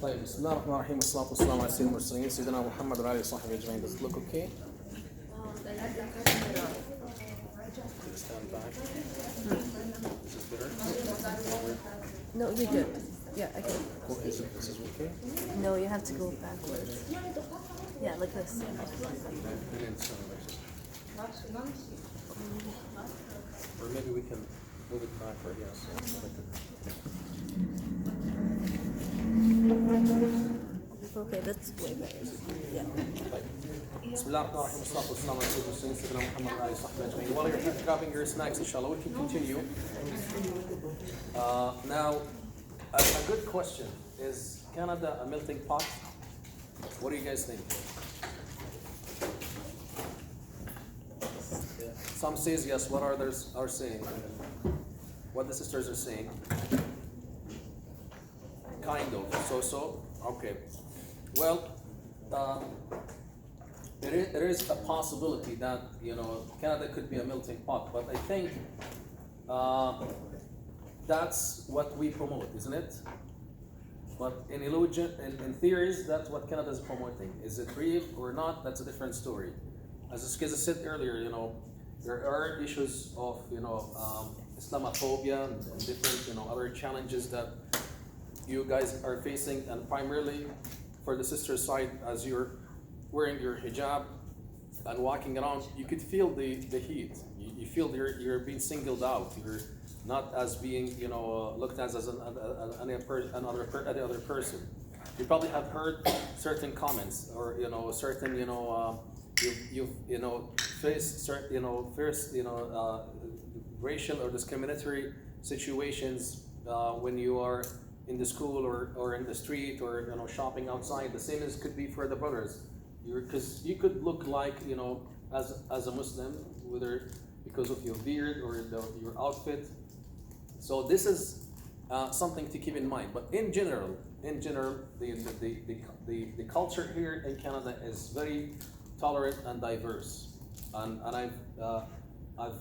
طيب بسم الله الرحمن الرحيم والصلاة والسلام على سيدنا المرسلين سيدنا محمد وعلى آله وصحبه أجمعين. Does it look okay? Stand back. This is better. No, you're good. Yeah, I can. Oh, this is okay? No, you have to go backwards. Yeah, like this. And then stand like this. Or maybe we can move it backward, yes. Okay, that's way better. Yeah. بسم الله الرحمن الرحيم والصلاة والسلام على سيدنا محمد وعلى آله وصحبه أجمعين. While you're grabbing your snacks, inshallah, we can continue. Now, a good question. Is Canada a melting pot? What do you guys think? Some says yes. What others are saying? What the sisters are saying? Kind of. So. Okay. Well, there is a possibility that Canada could be a melting pot, but I think that's what we promote, isn't it? But in illusion, in theories, that's what Canada is promoting. Is it real or not? That's a different story. As I said earlier, there are issues of Islamophobia and different other challenges that you guys are facing, and primarily for the sister side, as you're wearing your hijab and walking around, you could feel the heat. You feel you're being singled out. You're not as being looked at as any other person. You probably have heard certain comments or certain you've faced certain first racial or discriminatory situations when you are in the school or in the street or shopping outside. The same as could be for the brothers. Because you could look like as a Muslim, whether because of your beard or your outfit. So this is something to keep in mind. But in general, the culture here in Canada is very tolerant and diverse. And I've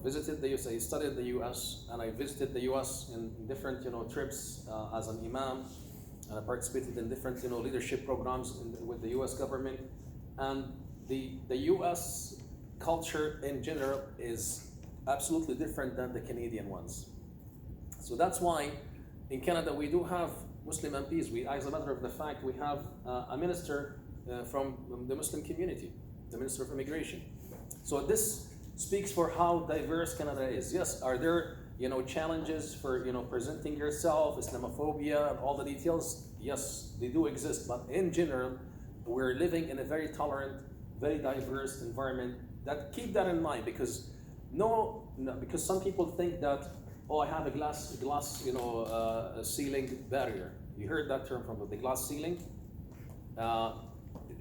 visited the US. I studied the US, and I visited the US in different trips as an imam, and I participated in different leadership programs with the US government. And the US culture in general is absolutely different than the Canadian ones. So that's why in Canada we do have Muslim MPs. As a matter of the fact, we have a minister from the Muslim community, the Minister of Immigration. So this speaks for how diverse Canada is. Yes, are there challenges for presenting yourself, Islamophobia, and all the details? Yes, they do exist. But in general, we're living in a very tolerant, very diverse environment. Keep that in mind, because because some people think that I have a glass ceiling barrier. You heard that term from the glass ceiling.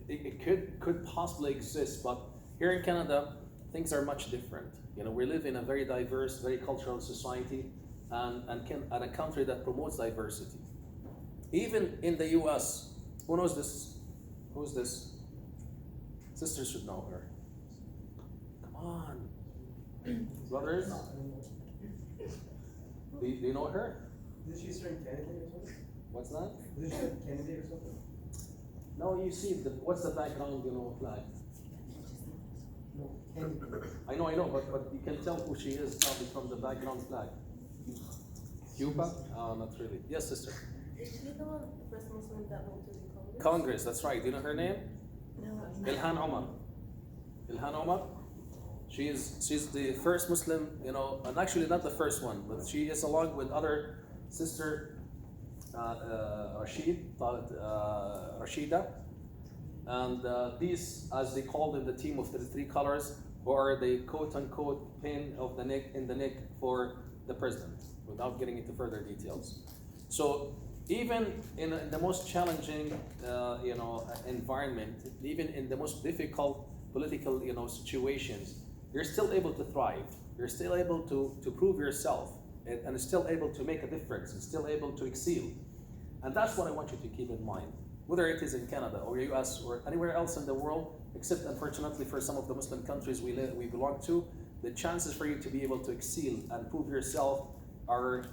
It could possibly exist, but here in Canada, things are much different. We live in a very diverse, very cultural society, and a country that promotes diversity. Even in the US, who knows this? Who's this? Sisters should know her. Come on. Brothers? Do you know her? Is she a certain candidate or something? What's that? Is she a candidate or something? No, you see, what's the background, flag? No, candidate. I know, but you can tell who she is probably from the background flag. Cuba? Not really. Yes, sister. Is she the first Muslim that went to the Congress? Congress, that's right. Do you know her name? No. Ilhan Omar. Ilhan Omar. She's the first Muslim, and actually not the first one, but she is along with other sister Rashida, and these, as they call them, the team of the three colors, who are the quote-unquote pin of the neck in the neck for the president, without getting into further details. So even in the most challenging environment, even in the most difficult political situations, you're still able to thrive. You're still able to prove yourself, and still able to make a difference, and still able to excel. And that's what I want you to keep in mind, whether it is in Canada or US or anywhere else in the world, except unfortunately for some of the Muslim countries we belong to. the chances for you to be able to excel and prove yourself are,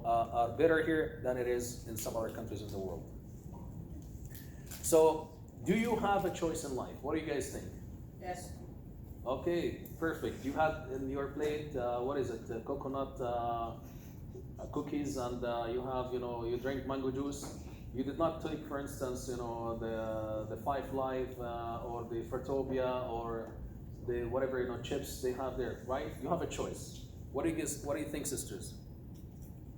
are better here than it is in some other countries in the world. So, do you have a choice in life? What do you guys think? Yes. Okay, perfect. You had in your plate, what is it? Coconut cookies, and you have, you drink mango juice. You did not take, for instance, the Five Live or the Fruitopia or the whatever chips they have there, right? You have a choice. What do you think, sisters?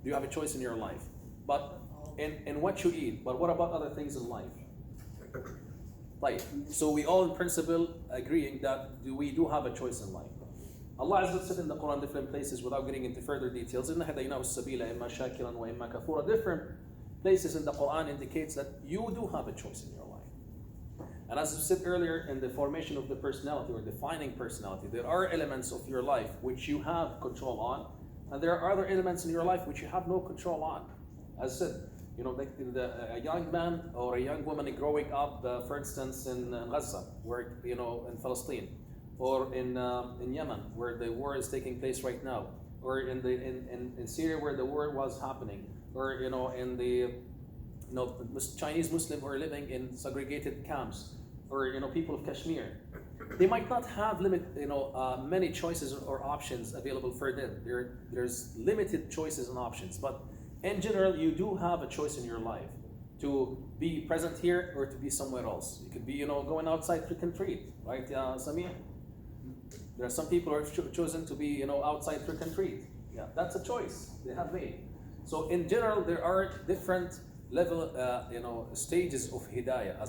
Do you have a choice in your life? But in what you eat. But what about other things in life? Right. So we all in principle agreeing that we do have a choice in life. Allah Azza wa said in the Quran different places without getting into further details. إِنَّ هَدَيْنَاهُ السَّبِيلَ إِمَّا شَاكِرًا وَإِمَّا كَفُورًا. Different places in the Quran indicates that you do have a choice in your life. And as I said earlier, in the formation of the personality or defining personality, there are elements of your life which you have control on, and there are other elements in your life which you have no control on. As I said, a young man or a young woman growing up, for instance, in Gaza, where in Palestine, or in Yemen, where the war is taking place right now, or in Syria, where the war was happening, or in the Chinese Muslim who are living in segregated camps, or people of Kashmir. They might not have many choices or options available for them. There's limited choices and options, but in general, you do have a choice in your life to be present here or to be somewhere else. You could be, going outside trick and treat, right, Samir? There are some people who have chosen to be, outside trick and treat. Yeah, that's a choice they have made. So in general, there are different level, stages of hidayah,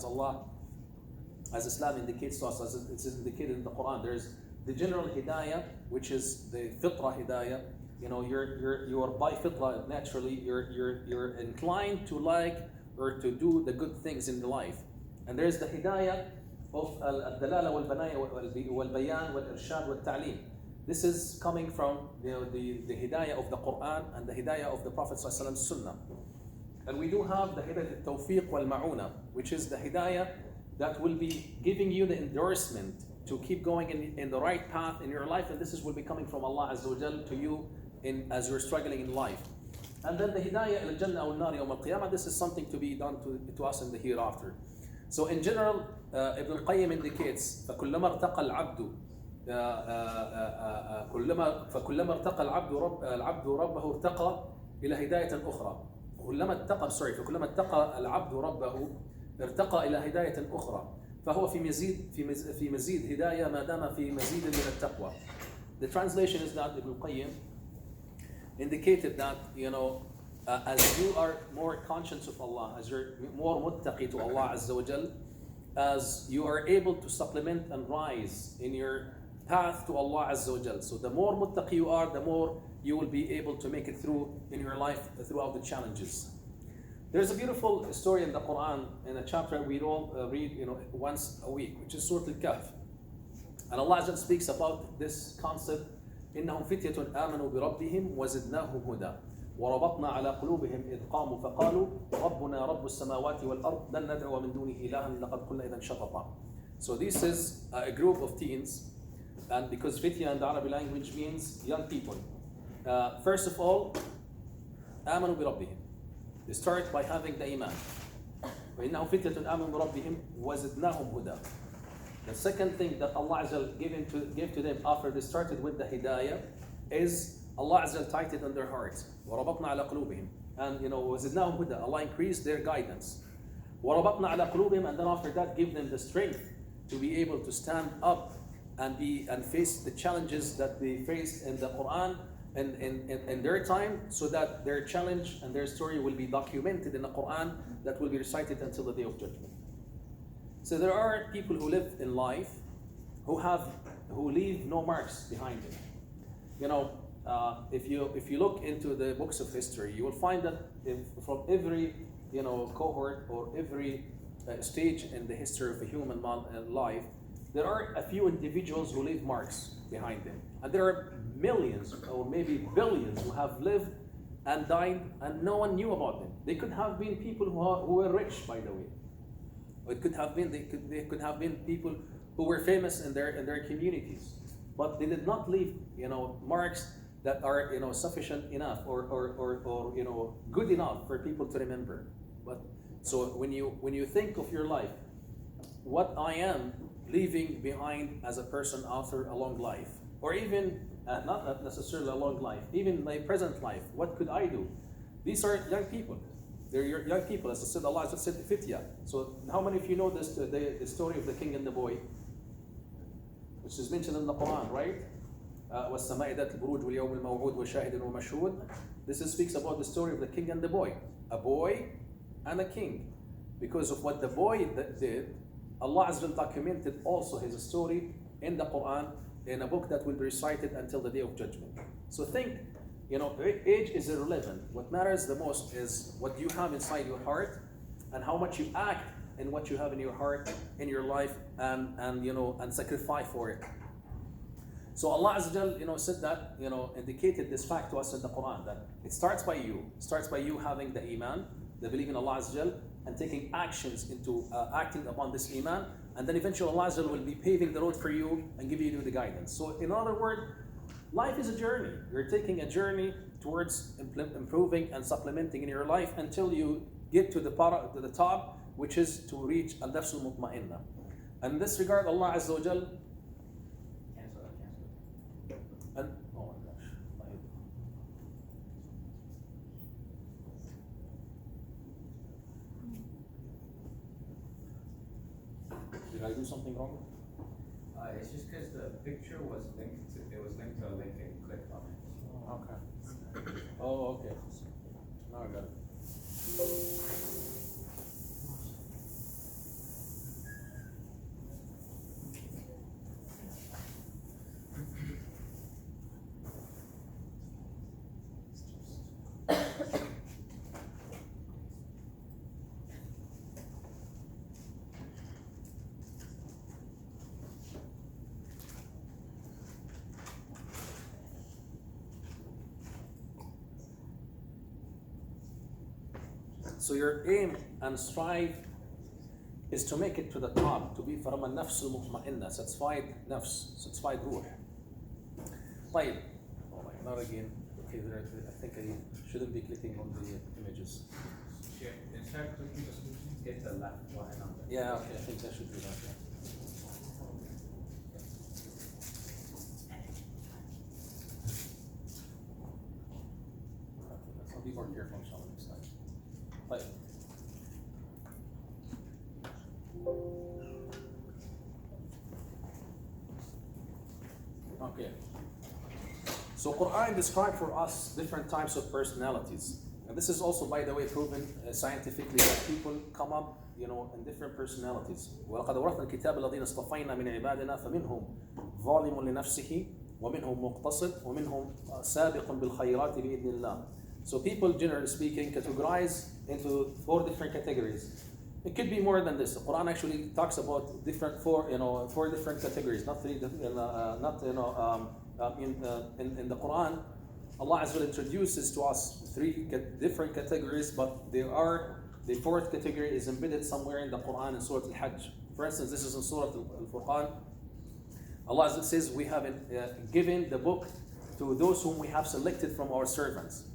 as Islam indicates to us, as it's indicated in the Quran. There's the general hidayah, which is the fitra hidayah. You're by fitra, naturally, you're inclined to like or to do the good things in life. And there's the hidayah of al-dalala wal-bayan wal-irshad wal-ta'lim. This is coming from the hidayah of the Quran and the hidayah of the Prophet ﷺ sunnah. And we do have the hidayah al-tawfiq wal-ma'una, which is the hidayah that will be giving you the endorsement to keep going in the right path in your life, and this will be coming from Allah Azza wa Jal to you as you're struggling in life. And then the hidayah al-jannah al-nar yawm al-qiyamah, this is something to be done to us in the hereafter. So in general, Ibn al-Qayyim indicates فَكُلَّمَا ارْتَقَى الْعَبْدُ فكلما ارتقى العبد ربه ارتقى إلى هداية أخرى. فكلما اتقى العبد ربه ارتقى إلى هداية أخرى. فهو في مزيد هداية ما دام في مزيد من التقوى. The translation is that Ibn al-Qayyim indicated that, as you are more conscious of Allah, as you're more muttaqi to Allah Azza wa Jal, as you are able to supplement and rise in your path to Allah Azza wa Jal. So the more muttaqi you are, the more you will be able to make it through in your life throughout the challenges. There's a beautiful story in the Quran, in a chapter we all read once a week, which is Surah Al-Kahf. And Allah Azza wa Jal speaks about this concept, إِنَّهُمْ فِتْيَةٌ آمَنُوا بِرَبِّهِمْ وَزِدْنَاهُمْ هُدًى وَرَبَطْنَا عَلَى قُلُوبِهِمْ إِذْ قَامُوا فَقَالُوا رَبُّنَا رَبُّ السَّمَاوَاتِ وَالْأَرْضِ لَن نَّدْعُوَ مِن دُونِهِ إِلَٰهًا لَقَدْ قُلْنَا إِذًا شَطَطًا. So this is a group of teens, and because fitya in the Arabic language means young people. First of all, آمَنُوا بِرَبِّهِمْ. They start by having the iman. وَإِنَّهُمْ فِتْيَةٌ آمَنُوا بِرَبِّهِمْ وَزِدْنَاهُمْ هُدًى. The second thing that Allah Azza gave to them after they started with the hidayah is Allah Azza tightened on their hearts. وَرَبَطْنَا عَلَى قُلُوبِهِمْ. And وَزِدْنَاهُمْ هُدًى. Allah increased their guidance. وَرَبَطْنَا عَلى قُلُوبِهِمْ. And then after that, give them the strength to be able to stand up and face the challenges that they faced in the Quran and in their time, so that their challenge and their story will be documented in the Quran that will be recited until the day of judgment. So there are people who live in life who leave no marks behind them. If you look into the books of history, you will find that from every cohort or every stage in the history of a human life, there are a few individuals who leave marks behind them, and there are millions or maybe billions who have lived and died and no one knew about them. They could have been people who were rich, by the way. It could have been they could have been people who were famous in their communities. but they did not leave, marks that are, sufficient enough or good enough for people to remember. But so when you think of your life, what I am leaving behind as a person after a long life, or even not necessarily a long life, even my present life, what could I do? These are young people. They're young people. As I said, Allah just said fitya. So how many of you know this the story of the king and the boy, which is mentioned in the Quran, right? وَالسَّمَاءِ ذَاتِ الْبُرُوجِ وَالْيَوْمِ الْمَوْعُودِ وَشَاهِدٍ وَمَشْهُودٍ. This speaks about the story of the king and the boy, a boy and a king. Because of what the boy did, Allah Azza wa Jalla documented also his story in the Quran in a book that will be recited until the day of judgment. So think, age is irrelevant. What matters the most is what you have inside your heart and how much you act in what you have in your heart, in your life, and sacrifice for it. So Allah Azza wa Jalla, said that, indicated this fact to us in the Quran, that it starts by you. It starts by you having the iman, the belief in Allah Azza wa Jalla, and taking actions into acting upon this iman, and then eventually Allah Azza wa Jalla will be paving the road for you and giving you the guidance. So in other words, life is a journey. You're taking a journey towards improving and supplementing in your life until you get to the top, which is to reach al-nafs al-mutma'inna. And in this regard, Allah Azza wa Jalla, and oh my gosh, did I do something wrong? It's just because the picture was linked to a link and you clicked on it. Okay. Oh, okay. Now I got it. So your aim and strive is to make it to the top, to be from al-nafs al-mutma'inna, satisfied nafs, satisfied ruh. طيب. Oh my, not again. Okay, I think I shouldn't be clicking on the images. Yeah, instead of clicking, just hit the left button on the. Yeah, okay, I think I should do that. Yeah. Okay, I'll be more careful inshallah next time. طيب. Okay. So Quran describes for us different types of personalities. And this is also, by the way, proven scientifically that people come up, in different personalities. وَلَقَدْ وَرَثْنَا الْكِتَابَ الَّذِينَ اصْطَفَيْنَا مِنْ عِبَادِنَا فَمِنْهُمْ ظَالِمٌ لِنَفْسِهِ وَمِنْهُمْ مُقْتَصِدٌ وَمِنْهُمْ سَابِقٌ بِالْخَيْرَاتِ بِإِذْنِ اللَّهِ. So people, generally speaking, categorize into 4 different categories. It could be more than this. The Quran actually talks about four different categories, not 3. In the Quran, Allah Azza wa Jalla introduces to us 3 different categories, but the 4th category is embedded somewhere in the Quran in Surah Al-Hajj. For instance, this is in Surah Al-Furqan. Allah Azza wa Jalla says, we have given the book to those whom we have selected from our servants.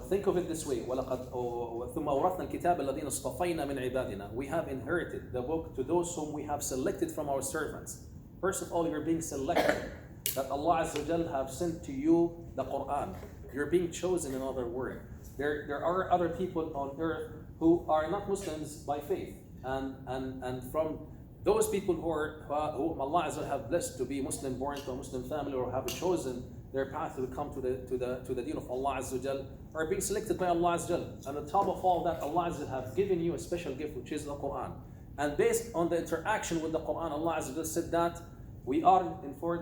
Think of it this way. ثُمَّ أَوْرَثْنَا الْكِتَابَ الَّذِينَ اصْطَفَيْنَا مِنْ عِبَادِنَا. We have inherited the book to those whom we have selected from our servants. First of all, you're being selected. That Allah Azza wa Jalla have sent to you the Quran. You're being chosen, in other words. There are other people on earth who are not Muslims by faith. And from those people whom Allah Azza wa Jalla have blessed to be Muslim, born to a Muslim family, or have chosen their path to come to the deen of Allah Azza wa Jalla, are being selected by Allah Azza wa Jalla. And on top of all that, Allah Azza wa Jalla have given you a special gift, which is the Quran. And based on the interaction with the Quran, Allah Azza wa Jalla said that we are in 3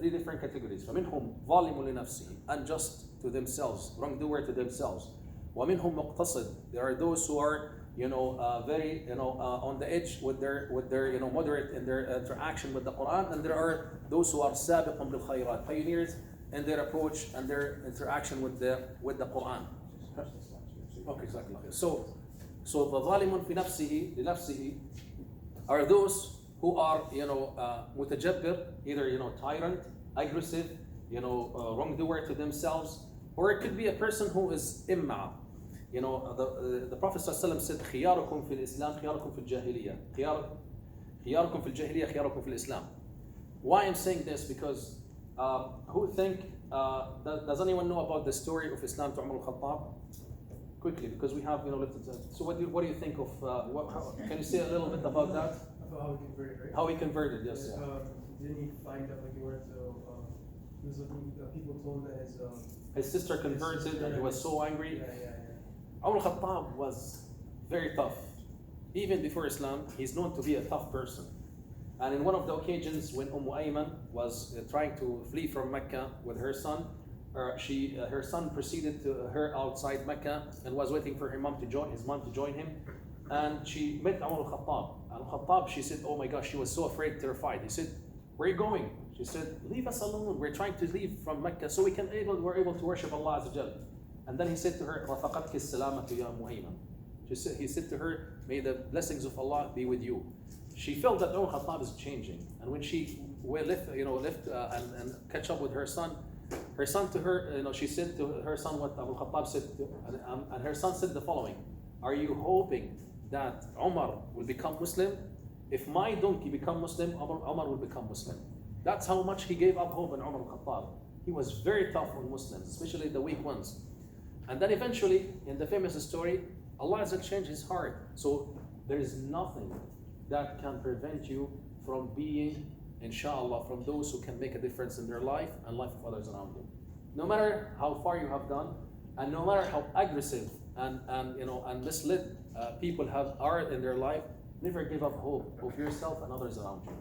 different categories. فَمِنْهُمْ ظَالِمٌ لِنَفْسِهِ, unjust to themselves, wrongdoer to themselves. وَمِنْهُمْ مُقْتَصِدٌ, there are those who are very on the edge with their moderate in their interaction with the Quran, and there are those who are سَابِقٌ بِالْخَيْرَاتِ, pioneers in their approach and their interaction with the Quran. Okay, exactly. So the ظالم في نفسه لنفسه are those who are, mutajabbir, either, tyrant, aggressive, wrongdoer to themselves, or it could be a person who is imma. The Prophet ﷺ said, خياركم في الإسلام خياركم في الجاهلية. خياركم في الجاهلية خياركم في الإسلام. Why I'm saying this? Because does anyone know about the story of Islam to Umar al-Khattab? Quickly, because we have, limited time. So what do you think of, can you say a little bit about that? About how he converted, right? How he converted, yes. Yeah. Didn't he find out like he wanted to, he was looking, people told him that His sister converted and he was so angry. Yeah. Umar al-Khattab was very tough. Even before Islam, he's known to be a tough person. And in one of the occasions when Ayman was trying to flee from Mecca with her son, her son preceded to her outside Mecca and was waiting for his mom to join him. And she met Umar al-Khattab. And Khattab, she said, oh my gosh, she was so afraid, terrified. He said, where are you going? She said, leave us alone. We're trying to leave from Mecca so we're able to worship Allah Azza wa Jal. And then he said to her, رَفَقَتْكِ السَّلَامَةُ يَا Ayman. He said to her, may the blessings of Allah be with you. She felt that Umar Khattab is changing. And when she left and catch up with her son to her, she said to her son what Abu Khattab said, and her son said the following: are you hoping that Umar will become Muslim? If my donkey become Muslim, Umar will become Muslim. That's how much he gave up hope in Umar Khattab. He was very tough on Muslims, especially the weak ones. And then eventually, in the famous story, Allah has changed his heart. So there is nothing that can prevent you from being, inshallah, from those who can make a difference in their life and life of others around them. No matter how far you have gone, and no matter how aggressive and misled people are in their life, never give up hope of yourself and others around you.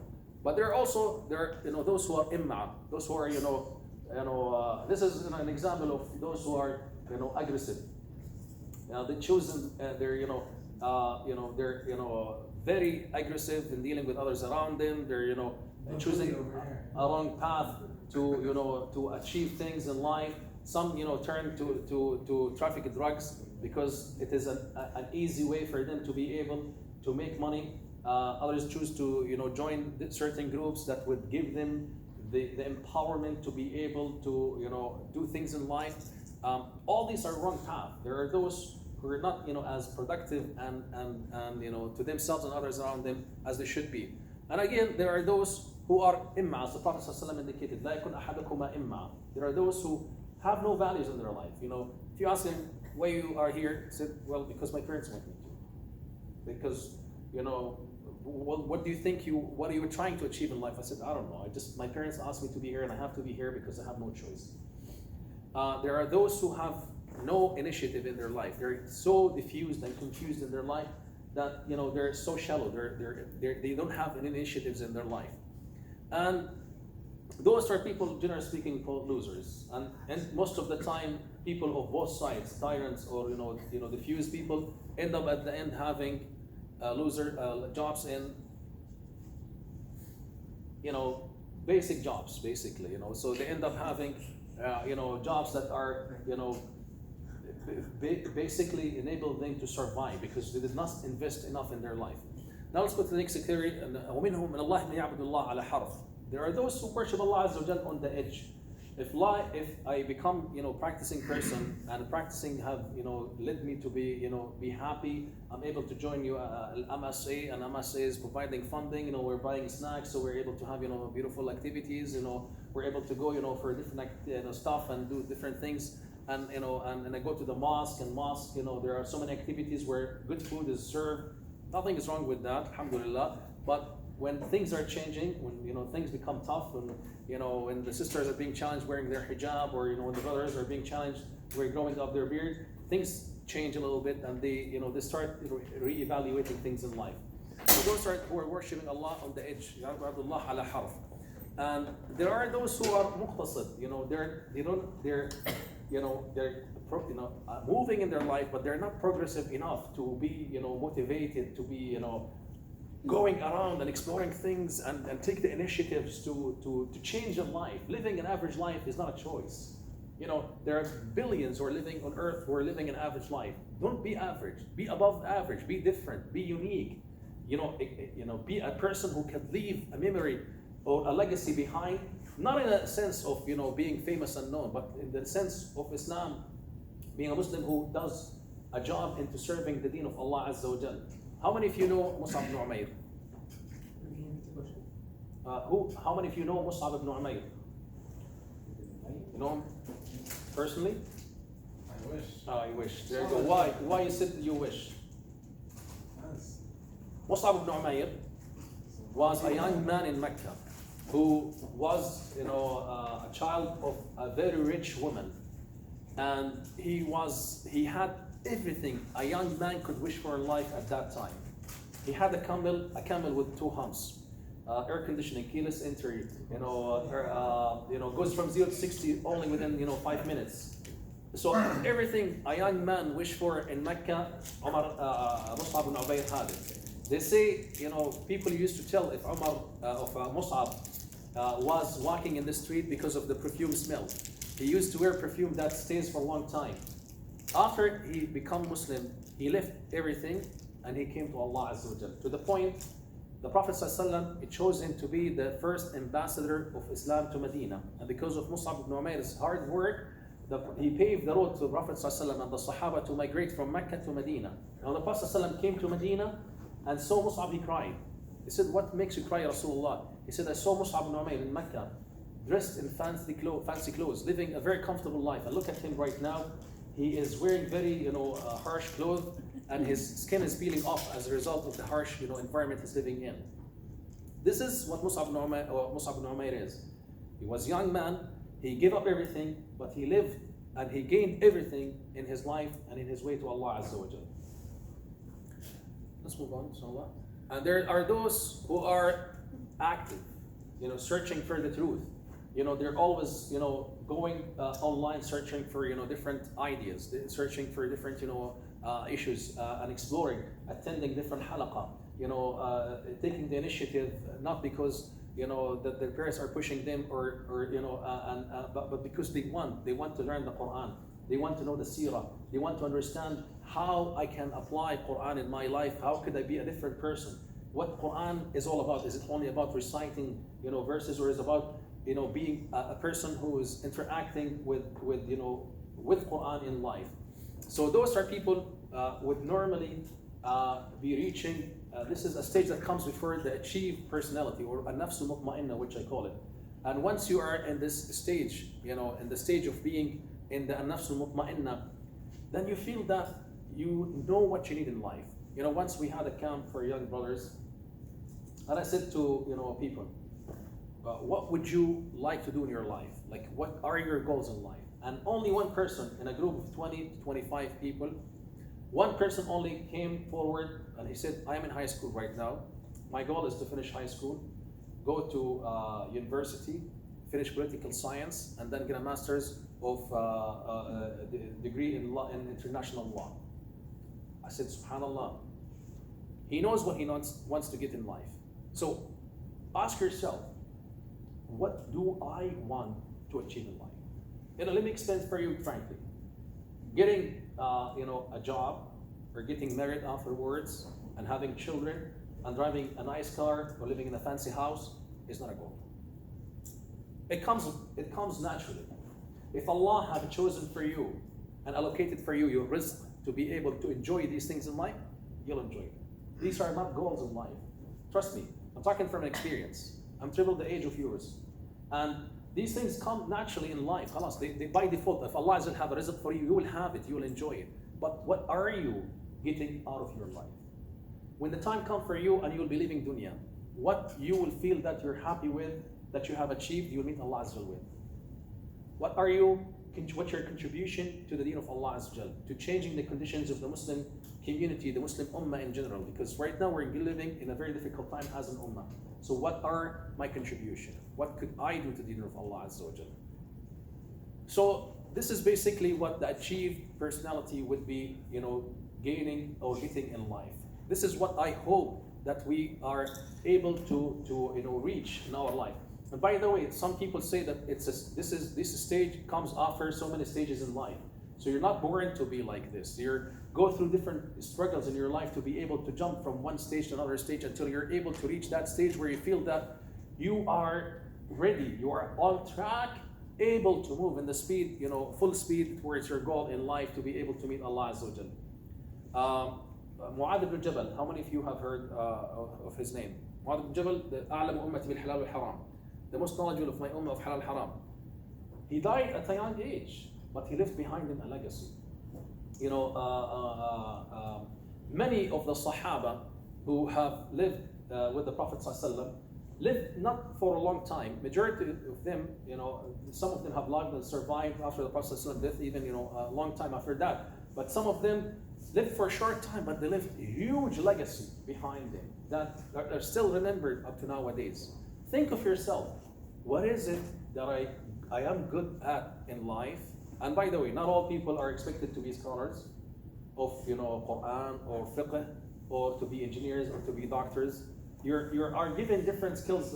But there are those who are imma, those who are this is an example of those who are aggressive. They choose they're very aggressive in dealing with others around them. They're choosing a wrong path to achieve things in life. Some turn to traffic drugs because it is an easy way for them to be able to make money. Others choose to join certain groups that would give them the empowerment to be able to do things in life. All these are wrong path. There are those who are not as productive and to themselves and others around them as they should be. And again, there are those who are imma, as the Prophet ﷺ indicated. لا يكن أحدكما إمّا. There are those who have no values in their life. If you ask them why you are here, he said, well, because my parents want me to. Because what do you think what are you trying to achieve in life? I said, I don't know. My parents asked me to be here and I have to be here because I have no choice. There are those who have no initiative in their life. They're so diffused and confused in their life that they're so shallow. They don't have any initiatives in their life. And those are people, generally speaking, called losers. And most of the time, people of both sides, tyrants or diffused people, end up at the end having loser jobs in basic jobs, basically. So they end up having jobs that are basically enable them to survive because they did not invest enough in their life. Now let's go to the next category. وَمِنْهُمْ مِنَ اللَّهِ مَن يَعْبُدُ اللَّهَ عَلَى حَرْفٍ. There are those who worship Allah Azza wa Jal on the edge. If I become practicing person and practicing have led me to be happy, I'm able to join you MSA, and MSA is providing funding. We're buying snacks, so we're able to have beautiful activities. We're able to go for different stuff and do different things. And and I go to the mosque, there are so many activities where good food is served. Nothing is wrong with that, alhamdulillah. But when things are changing, when things become tough, when the sisters are being challenged wearing their hijab, or when the brothers are being challenged growing up their beard, things change a little bit, and they start re-evaluating things in life. So those who are worshiping Allah on the edge, Allah ala harf. And there are those who are muqtasid, they're moving in their life, but they're not progressive enough to be motivated to be going around and exploring things and take the initiatives to change their life. Living an average life is not a choice. There are billions who are living on earth who are living an average life. Don't be average. Be above average. Be different. Be unique. be a person who can leave a memory or a legacy behind, not in a sense of being famous and known, but in the sense of Islam, being a Muslim who does a job into serving the deen of Allah Azza wa Jal. How many of you know Mus'ab ibn Umayr? How many of you know Mus'ab ibn Umayr? You know him personally? I wish. Oh, you wish. There you go. Why you said you wish? Mus'ab ibn Umayr was a young man in Mecca who was, a child of a very rich woman, and he had everything a young man could wish for in life at that time. He had a camel with two humps, air conditioning, keyless entry, goes from 0 to 60 only within 5 minutes. So everything a young man wished for in Mecca, Mus'ab ibn Umayr had it. They say, people used to tell if Mus'ab was walking in the street because of the perfume smell. He used to wear perfume that stays for a long time. After he became Muslim, he left everything and he came to Allah Azza wa Jal. To the point, the Prophet ﷺ chose him to be the first ambassador of Islam to Medina. And because of Mus'ab ibn Umayr's hard work, he paved the road to the Prophet ﷺ and the Sahaba to migrate from Mecca to Medina. Now the Prophet ﷺ came to Medina and saw Mus'ab, he cried. He said, "What makes you cry, Rasulullah?" He said, "I saw Mus'ab ibn Umayr in Mecca, dressed in fancy clothes, living a very comfortable life. And look at him right now. He is wearing very, harsh clothes, and his skin is peeling off as a result of the harsh, environment he's living in." This is what Mus'ab ibn Umayr is. He was a young man. He gave up everything, but he lived and he gained everything in his life and in his way to Allah Azza wa Jal. Let's move on, inshallah. And there are those who are active, searching for the truth. They're always, going online, searching for, different ideas, searching for different, issues, and exploring, attending different halaqah, taking the initiative, not because, that their parents are pushing them but because they want to learn the Quran. They want to know the seerah. They want to understand how I can apply Quran in my life. How could I be a different person? What Quran is all about? Is it only about reciting, verses, or is it about, being a person who is interacting with Quran in life? So those are people would normally be reaching. This is a stage that comes before the achieved personality, or an-nafs al-mutma'inna, which I call it. And once you are in this stage, in the stage of being in the an-nafs al-mutma'inna, then you feel that you know what you need in life. Once we had a camp for young brothers, and I said to people, what would you like to do in your life? Like, what are your goals in life? And only one person in a group of 20 to 25 people, one person only came forward and he said, "I am in high school right now. My goal is to finish high school, go to university, finish political science, and then get a master's of degree in law, in international law." I said, "Subhanallah." He knows what he wants to get in life. So ask yourself, what do I want to achieve in life? Let me explain for you frankly. Getting a job, or getting married afterwards, and having children, and driving a nice car, or living in a fancy house is not a goal. It comes naturally. If Allah had chosen for you and allocated for you your rizq to be able to enjoy these things in life, you'll enjoy it. These are not goals in life. Trust me, I'm talking from experience. I'm triple the age of yours. And these things come naturally in life. Khalas, they by default, if Allah doesn't have a rizq for you, you will have it, you will enjoy it. But what are you getting out of your life? When the time comes for you and you will be leaving dunya, what you will feel that you're happy with, that you have achieved, you will meet Allah Azza wa with. What's your contribution to the deen of Allah Azza wa, to changing the conditions of the Muslim community, the Muslim ummah in general? Because right now we're living in a very difficult time as an ummah. So what are my contribution? What could I do to the deen of Allah Azza wa? So this is basically what the achieved personality would be, gaining or getting in life. This is what I hope that we are able to reach in our life. And by the way, some people say that this stage comes after so many stages in life. So you're not born to be like this. You go through different struggles in your life to be able to jump from one stage to another stage until you're able to reach that stage where you feel that you are ready, you are on track, able to move in the speed, full speed towards your goal in life to be able to meet Allah Azza wa Jal. Mu'adh ibn Jabal, how many of you have heard of his name? Mu'adh ibn Jabal, the أعلم أمتي بالحلال والحرام, the most knowledgeable of my ummah of halal haram. He died at a young age, but he left behind him a legacy. Many of the Sahaba who have lived with the Prophet ﷺ lived not for a long time. Majority of them, some of them have lived and survived after the Prophet ﷺ death, even a long time after that. But some of them lived for a short time, but they left a huge legacy behind them that are still remembered up to nowadays. Think of yourself. What is it that I am good at in life? And by the way, not all people are expected to be scholars of Quran or fiqh, or to be engineers or to be doctors. You are given different skills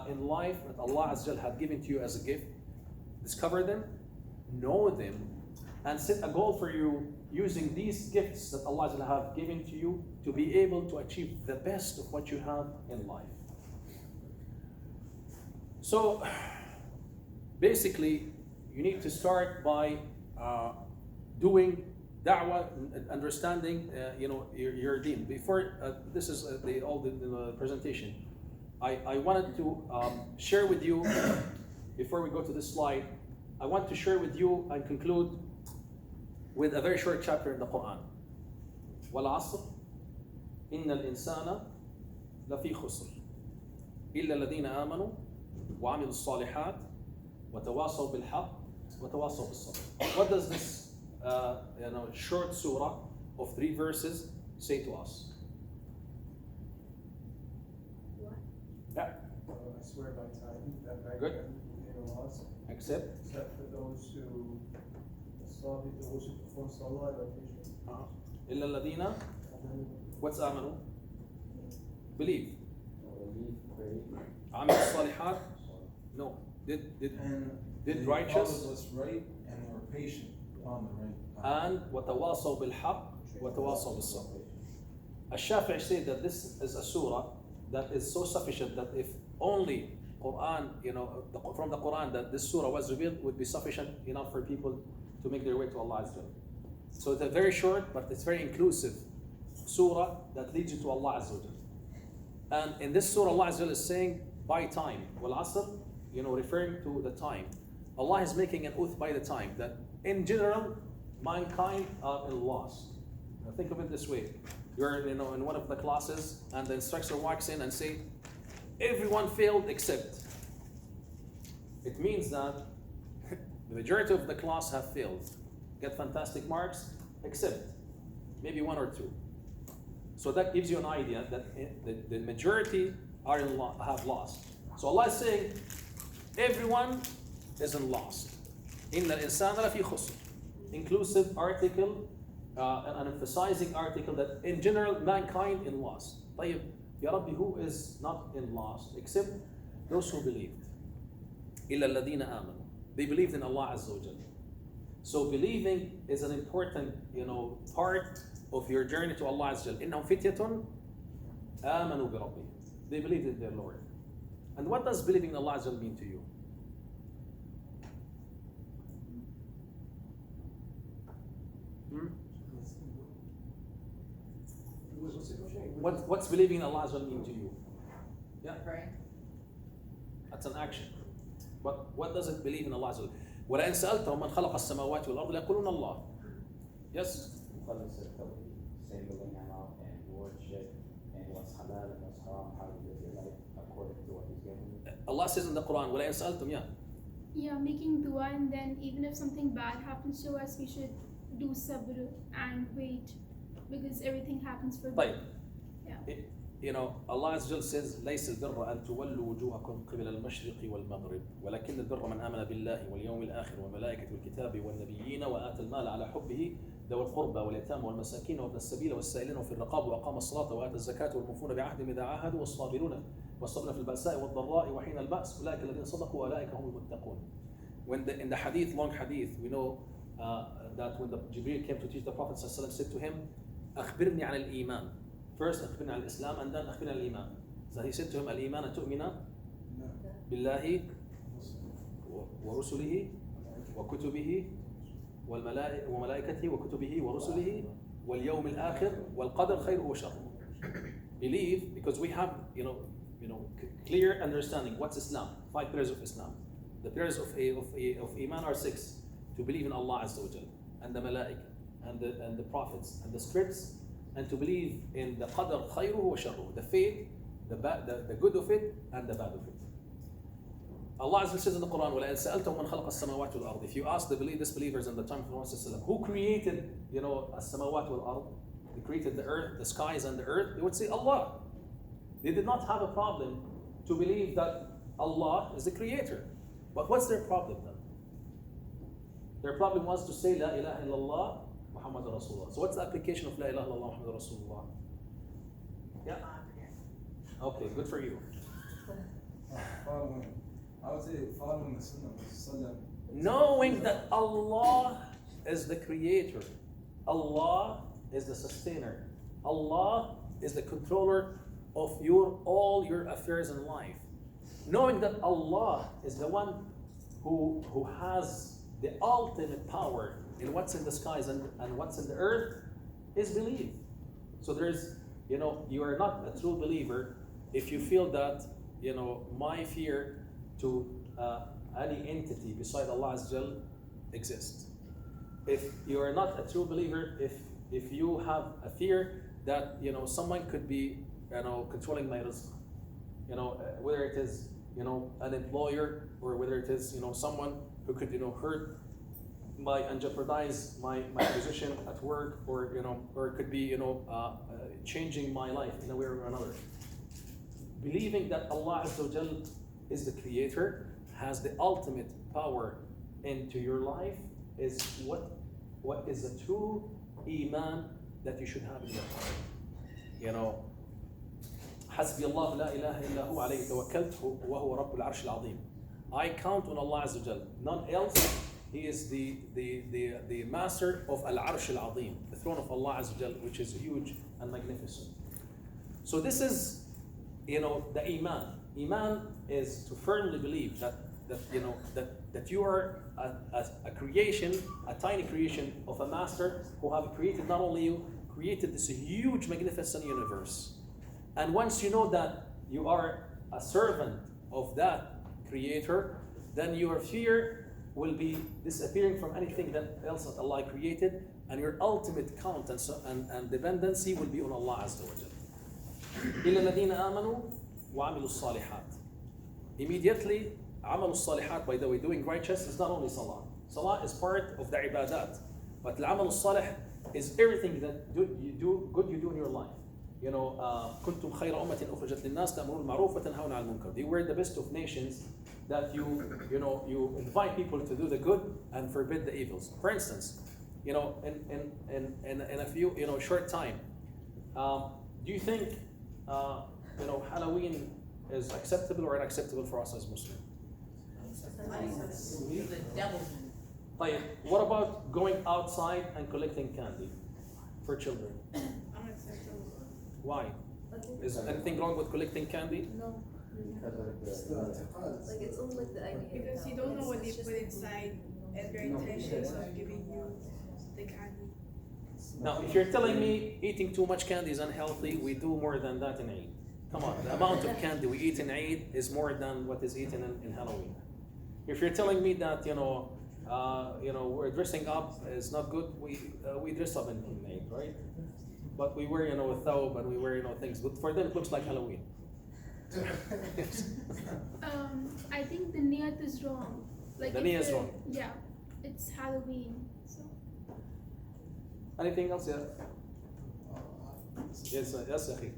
in life that Allah Azza wa Jal had given to you as a gift. Discover them, know them, and set a goal for you using these gifts that Allah Azza wa Jal have given to you to be able to achieve the best of what you have in life. So basically, you need to start by doing da'wah, understanding your deen. Before this is the presentation, I wanted to share with you, before we go to this slide, I want to share with you and conclude with a very short chapter in the Quran. وَالْعَصْرِ إِنَّ الْإِنسَانَ لَفِي خُسْرٍ إِلَّا الَّذِينَ آمَنُوا وَعَمِلُوا الصَّالِحَاتِ وَتَوَاصَوْا بِالْحَقِّ وَتَوَاصَوْا بِالصَّبْرِ. What does this short surah of 3 verses say to us? What? Yeah. I swear by time that back Good. then in laws, Except except for those who perform salah and meditation. إِلَّا الَّذِينَ. And then What's آمنوا? Believe. Believe, pray. عمل الصالحات. No. Did righteous. What's right and were patient on the right path. And وتواصوا بالحق وتواصوا بالصبر. Al-Shafi'i said that this is a surah that is so sufficient that if only Quran, from the Quran, that this surah was revealed, would be sufficient enough for people to make their way to Allah Azza wa Jal. So it's a very short, but it's very inclusive surah that leads you to Allah Azza wa Jal. And in this surah, Allah Azza wa Jal is saying by time, wal asr, referring to the time. Allah is making an oath by the time that in general, mankind are lost. Now think of it this way: you're in one of the classes, and the instructor walks in and say, "Everyone failed except." It means that the majority of the class have failed, get fantastic marks, except maybe 1 or 2. So that gives you an idea that the majority have lost. So Allah is saying, everyone isn't lost. إِنَّ الْإِنسَانَ لَفِي خُسْرٍ. Inclusive article, an emphasizing article that in general mankind is lost. طيب, Ya Rabbi, who is not in lost except those who believed? إِلَّا الَّذِينَ آمَنُوا. They believed in Allah Azza wa Jal. So believing is an important, part of your journey to Allah Azza wa Jal. إِنَّهُمْ فِتْيَةٌ آمَنُوا بِرَبِّهِمْ. They believed in their Lord. And what does believing in Allah Azza wa Jal mean to you? What's believing in Allah Azza wa Jal mean to you? Yeah. Right. That's an action. But what does it believe in Allah Azza wa Jal? وَلَئِنْ سَأَلْتَهُمْ مَنْ خَلَقَ السَّمَاوَاتِ وَالْأَرْضِ لَيَقُولُونَ اللَّهُ. Yes? Singling him out and worship and what's halal and what's haram, how you live your life according to what He's given you. Allah says in the Quran, وَلَئِنْ سَأَلْتُمْ, yeah. Yeah, making dua, and then even if something bad happens to us, we should do sabr and wait, because everything happens for طيب. Yeah. Allah Azza wa Jal says, ليس البر أن تولوا وجوهكم قبل المشرق والمغرب ولكن البر من آمن بالله واليوم الآخر والملائكة والكتاب والنبيين وآتى المال على حبه ذوي القربى واليتامى والمساكين وابن السبيل والسائلين وفي الرقاب وأقام الصلاة وآتى الزكاة والموفون بعهدهم إذا عاهدوا والصابرون والصابرين في البأساء والضراء وحين البأس أولئك الذين صدقوا وأولئك هم المتقون. In the hadith, long hadith, we know that when the Jibreel came to teach the Prophet ﷺ, said to him, أخبرني عن الإيمان. First, أخبرني عن الإسلام, and then أخبرني عن الإيمان. So he said to him, الإيمان أن تؤمن بالله ورسله وكتبه وملائكته وكتبه ورسله واليوم الآخر والقدر خيره وشره. Believe, because we have clear understanding what's Islam. 5 pillars of Islam. The pillars of Iman are 6. To believe in Allah Azza wa Jal, and the Malaika, and the prophets, and the scripts, and to believe in the qadr khayruhu wa sharruhu, the fate, the good of it, and the bad of it. Allah Azza wa Jal says in the Quran, وَلَئِنْ سَأَلْتَهُمْ مَنْ خَلَقَ السَّمَاوَاتِ وَالْأَرْضِ. If you ask the disbelievers in the time of the Prophet, who created, as-samawat wal-ard, who created the earth, the skies and the earth, they would say Allah. They did not have a problem to believe that Allah is the creator. But what's their problem then? Their problem was to say La ilaha illallah Muhammad Rasulullah. So what's the application of La ilaha illallah Muhammad Rasulullah? Yeah? Okay, good for you. Following, I would say following the Sunnah of Sallam. Knowing that Allah is the creator, Allah is the sustainer, Allah is the controller of all your affairs in life. Knowing that Allah is the one who has the ultimate power in what's in the skies and what's in the earth is belief. So there's, you are not a true believer if you feel that, my fear to any entity beside Allah Azza wa Jal exists. If you are not a true believer, if you have a fear that, someone could be, controlling my rizq, whether it is, an employer, or whether it is, someone who could, hurt and jeopardize my position at work, or it could be, changing my life in a way or another. Believing that Allah Azza wa Jal is the creator, has the ultimate power into your life, is what is the true iman that you should have in your heart. حسبي الله لا إله إلا هو عليه توكلت وهو رب العرش العظيم. I count on Allah Azza wa Jal, none else. He is the master of Al-Arsh Al-Azim, the throne of Allah Azza wa Jal, which is huge and magnificent. So this is, the iman. Iman is to firmly believe that you are a creation, a tiny creation of a master who have created not only you, created this huge, magnificent universe. And once you know that you are a servant of that creator, then your fear will be disappearing from anything else that Allah created, and your ultimate count and dependency will be on Allah Azza wa Jal. إِلَّا الَّذِينَ آمَنُوا وَعَمِلُوا الصَّالِحَاتِ. Immediately, عمل الصالحات, by the way, doing righteous is not only salah. Salah is part of the ibadat, but العمل الصالح is everything that you do in your life. كنتم خير أمة أخرجت للناس تأمرون بالمعروف وتنهون عن المنكر. You were the best of nations that you invite people to do the good and forbid the evils. For instance, in a few short time, do you think Halloween is acceptable or unacceptable for us as Muslims? The devil. طيب, what about going outside and collecting candy for children? Why? Is anything wrong with collecting candy? No. It's the i'tiqad. Like it's only like the idea. Because you don't know what they put inside and their intentions of giving you the candy. Now, if you're telling me eating too much candy is unhealthy, we do more than that in Eid. Come on, the amount of candy we eat in Eid is more than what is eaten in Halloween. If you're telling me that we're dressing up is not good, we dress up in Eid, right? But we wear a thawb and we wear things. But for them it looks like Halloween. I think the niyat is wrong. Like The if niyat is you're- wrong. Yeah, it's Halloween. So Anything else? Yeah. Yes, Akhi.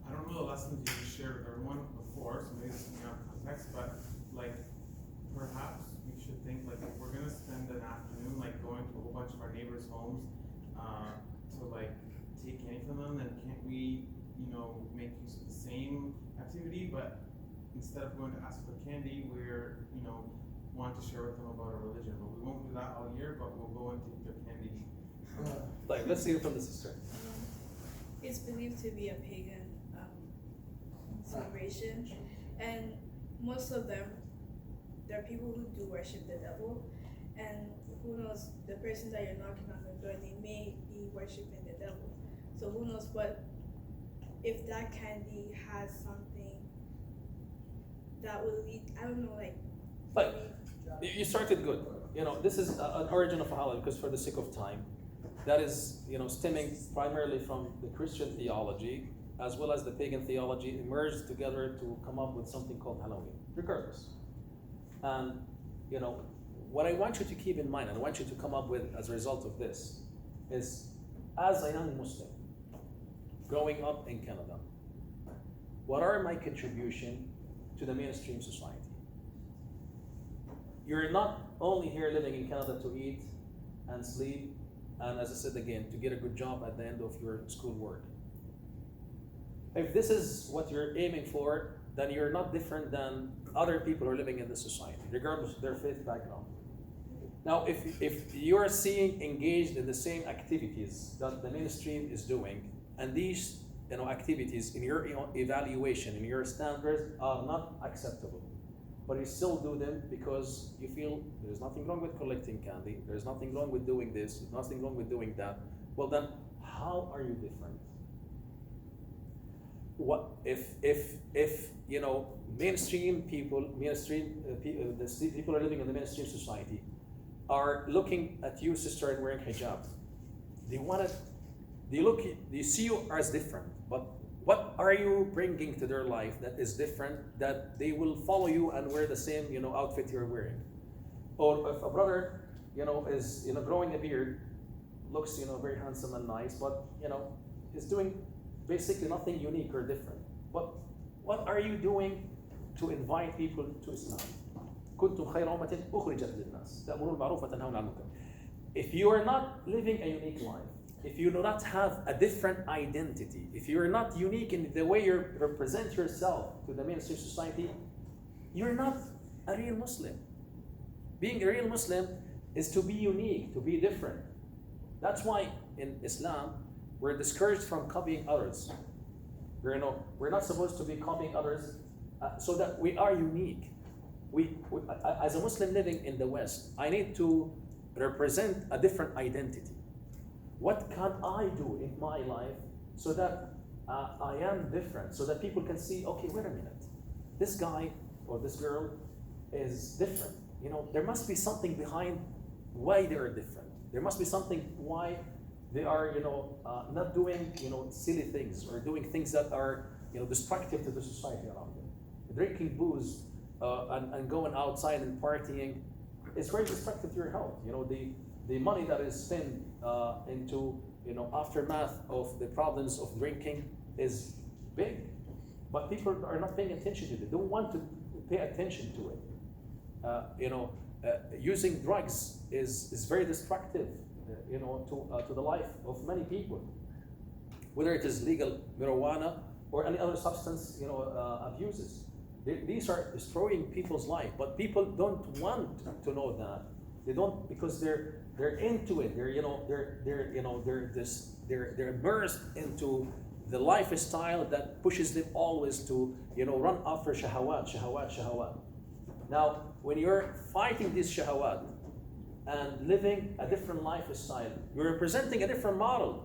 I don't know the lessons you shared with everyone before, so maybe this is not context, but perhaps we should think if we're gonna spend an afternoon going to a whole bunch of our neighbors' homes to take candy from them, then can't we make use of the same activity, but instead of going to ask for candy, we're want to share with them about our religion, but we won't do that all year. Like, let's hear from the sister. It's believed to be a pagan celebration, and most of them, there are people who do worship the devil, and who knows, the person that you're knocking on the door, they may be worshiping the devil. So who knows what, if that candy has something that will lead, I don't know, like, But you started good. You know, this is an origin of halal, because for the sake of time, that is, you know, stemming primarily from the Christian theology as well as the pagan theology emerged together to come up with something called Halloween, regardless. And, you know, what I want you to keep in mind, and I want you to come up with as a result of this, is as a young Muslim growing up in Canada, what are my contribution to the mainstream society? You're not only here living in Canada to eat and sleep, and as I said again, to get a good job at the end of your school work. If this is what you're aiming for, then you're not different than other people who are living in the society, regardless of their faith background. Now, if you're engaged in the same activities that the mainstream is doing, and these activities in your evaluation, in your standards are not acceptable, but you still do them because you feel there's nothing wrong with collecting candy, there's nothing wrong with doing this, there's nothing wrong with doing that, well then, how are you different? What if mainstream people, the people are living in the mainstream society are looking at you, sister, and wearing hijab? They see you as different, but what are you bringing to their life that is different, that they will follow you and wear the same outfit you're wearing? Or if a brother is growing a beard, looks very handsome and nice, but is doing basically nothing unique or different. But what are you doing to invite people to Islam? كنتم خير أمة أخرجت للناس تأمرون بالمعروف وتنهون عن المنكر. If you are not living a unique life, if you do not have a different identity, if you are not unique in the way you represent yourself to the mainstream society, you're not a real Muslim. Being a real Muslim is to be unique, to be different. That's why in Islam, we're discouraged from copying others. We're not supposed to be copying others so that we are unique. As a Muslim living in the West, I need to represent a different identity. What can I do in my life so that I am different, so that people can see, okay, wait a minute, this guy or this girl is different. There must be something behind why they are different. There must be something why they are, not doing, silly things or doing things that are, destructive to the society around them. Drinking booze and going outside and partying is very destructive to your health. The money that is spent into, aftermath of the problems of drinking is big, but people are not paying attention to it. They don't want to pay attention to it. Using drugs is very destructive, to the life of many people, whether it is legal marijuana or any other substance, abuses. These are destroying people's life, but people don't want to know that. They don't, because they're into it. They're immersed into the lifestyle that pushes them always to run after shahawat. Now, when you're fighting this shahawat and living a different lifestyle, you're representing a different model.